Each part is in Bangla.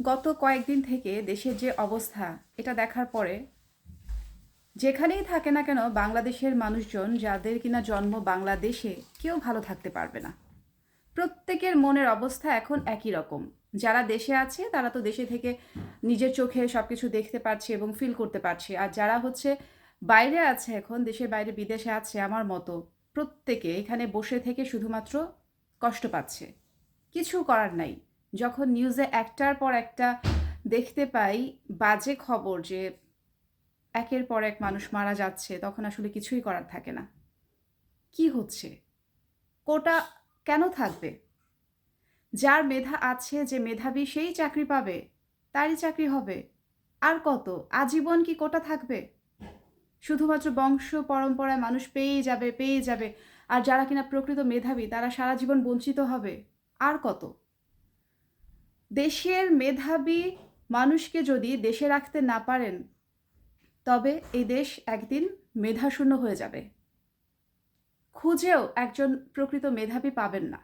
গত কয়েকদিন থেকে দেশের যে অবস্থা এটা দেখার পরে যেখানেই থাকে না কেন বাংলাদেশের মানুষজন যাদের কিনা জন্ম বাংলাদেশে কেউ ভালো থাকতে পারবে না। প্রত্যেকের মনের অবস্থা এখন একই রকম। যারা দেশে আছে তারা তো দেশে থেকে নিজের চোখে সব কিছু দেখতে পারছে এবং ফিল করতে পারছে, আর যারা হচ্ছে বাইরে আছে, এখন দেশের বাইরে বিদেশে আছে আমার মতো, প্রত্যেকে এখানে বসে থেকে শুধুমাত্র কষ্ট পাচ্ছে। কিছু করার নাই। যখন নিউজে একটার পর একটা দেখতে পাই বাজে খবর যে একের পর এক মানুষ মারা যাচ্ছে, তখন আসলে কিছুই করার থাকে না। কি হচ্ছে? কোটা কেন থাকবে? যার মেধা আছে, যে মেধাবী সেই চাকরি পাবে, তারই চাকরি হবে। আর কত? আজীবন কি কোটা থাকবে? শুধুমাত্র বংশ পরম্পরায় মানুষ পেয়েই যাবে, পেয়েই যাবে। আর যারা কিনা প্রকৃত মেধাবী তারা সারা জীবন বঞ্চিত হবে। আর কত? দেশের মেধাবী মানুষকে যদি দেশে রাখতে না পারেন, তবে এই দেশ একদিন মেধাশূন্য হয়ে যাবে। খুঁজেও একজন প্রকৃত মেধাবী পাবেন না,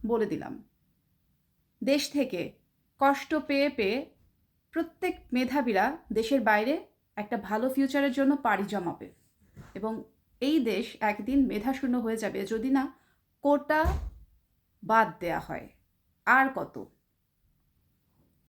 বলে দিলাম। দেশ থেকে কষ্ট পেয়ে পেয়ে প্রত্যেক মেধাবীরা দেশের বাইরে একটা ভালো ফিউচারের জন্য পাড়ি জমাবে, এবং এই দেশ একদিন মেধাশূন্য হয়ে যাবে যদি না কোটা বাদ দেয়া হয়। আর কত?